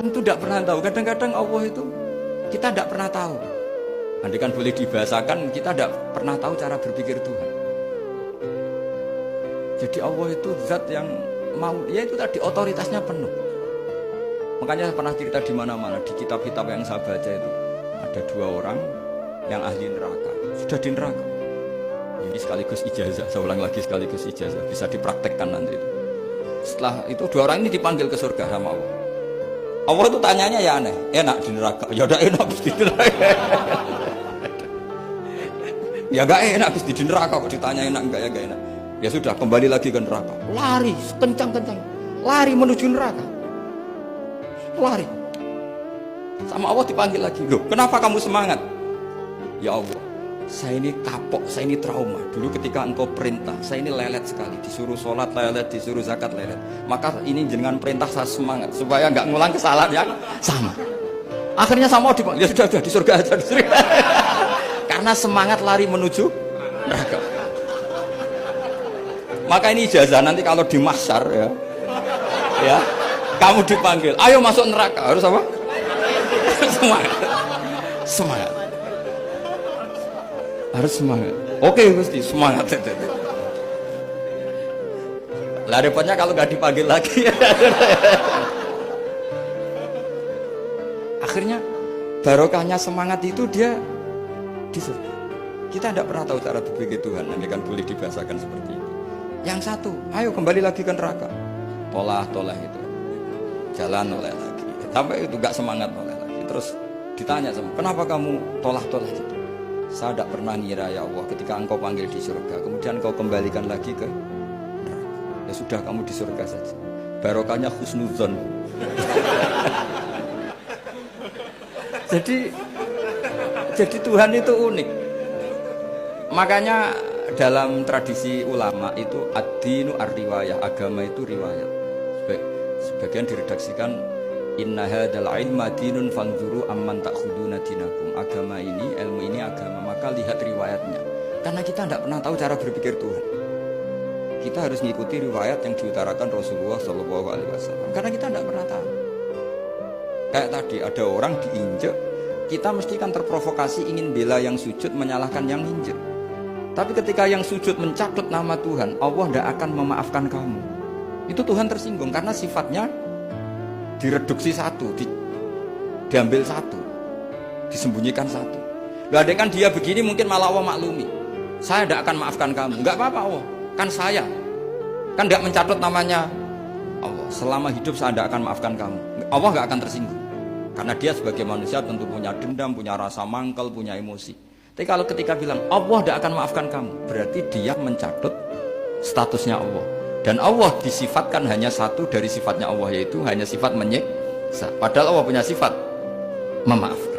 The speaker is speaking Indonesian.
itu tidak pernah tahu. Kadang-kadang Allah itu kita tidak pernah tahu. Andai kan boleh dibahasakan, kita tidak pernah tahu cara berpikir Tuhan. Jadi Allah itu zat yang mau, ya itu tadi otoritasnya penuh. Makanya saya pernah cerita di mana-mana, di kitab-kitab yang saya baca itu ada 2 orang yang ahli neraka, sudah di neraka. Ini sekaligus ijazah, saya ulang lagi sekaligus ijazah, bisa dipraktekkan nanti itu. Setelah itu 2 orang ini dipanggil ke surga sama Allah. Allah itu tanyanya ya aneh, enak di neraka, ya udah enak di neraka. Ya gak enak di neraka kok ditanya enak enggak, ya gak enak. Ya sudah kembali lagi ke neraka, lari kencang-kencang, lari menuju neraka, lari. Sama Allah dipanggil lagi, loh kenapa kamu semangat? Ya Allah, saya ini kapok, saya ini trauma. Dulu ketika engkau perintah, saya ini lelet sekali. Disuruh sholat lelet, disuruh zakat lelet. Maka ini dengan perintah saya semangat supaya nggak ngulang kesalahan yang sama. Akhirnya sama dipanggil, ya sudah di surga aja, di surga. Karena semangat lari menuju neraka. Maka ini ijazah nanti kalau di mahsyar ya, kamu dipanggil, ayo masuk neraka, harus apa? Semangat, semangat. Harus semangat. Oke Gusti, semangat. Lah repotnya kalau nggak dipanggil lagi. Akhirnya barokahnya semangat itu dia di surga. Kita tidak pernah tahu cara berpikir Tuhan, nanti kan boleh dibahasakan seperti itu. Yang satu, ayo kembali lagi ke neraka. Tolah itu, jalan oleh lagi. Sampai itu nggak semangat oleh lagi. Terus ditanya sama, kenapa kamu tolah itu? Saya tidak pernah ngira ya Allah ketika engkau panggil di surga kemudian engkau kembalikan lagi ke neraka. Ya sudah kamu di surga saja, barokahnya husnuzon. jadi Tuhan itu unik. Makanya dalam tradisi ulama itu ad-dinu ar-riwayah, agama itu riwayat. Sebagian diredaksikan inna hadzal ilma dinun fanzuru amman ta'khuduna dinakum. Agama ini, ilmu ini agama, maka lihat riwayatnya. Karena kita tidak pernah tahu cara berpikir Tuhan. Kita harus mengikuti riwayat yang diutarakan Rasulullah SAW. Karena kita tidak pernah tahu. Kayak tadi ada orang diinjek, kita mesti kan terprovokasi ingin bela yang sujud menyalahkan yang injek. Tapi ketika yang sujud mencatut nama Tuhan, Allah tidak akan memaafkan kamu. Itu Tuhan tersinggung karena sifatnya direduksi satu, diambil satu, disembunyikan satu. Loh, ada kan dia begini mungkin malah Allah maklumi. Saya tidak akan maafkan kamu. Enggak apa-apa Allah, kan saya. Kan tidak mencatut namanya Allah. Selama hidup saya tidak akan maafkan kamu. Allah nggak akan tersinggung. Karena dia sebagai manusia tentu punya dendam, punya rasa mangkel, punya emosi. Tapi kalau ketika bilang Allah tidak akan maafkan kamu, berarti dia mencatut statusnya Allah. Dan Allah disifatkan hanya satu dari sifatnya Allah, yaitu hanya sifat menyiksa. Padahal Allah punya sifat memaafkan.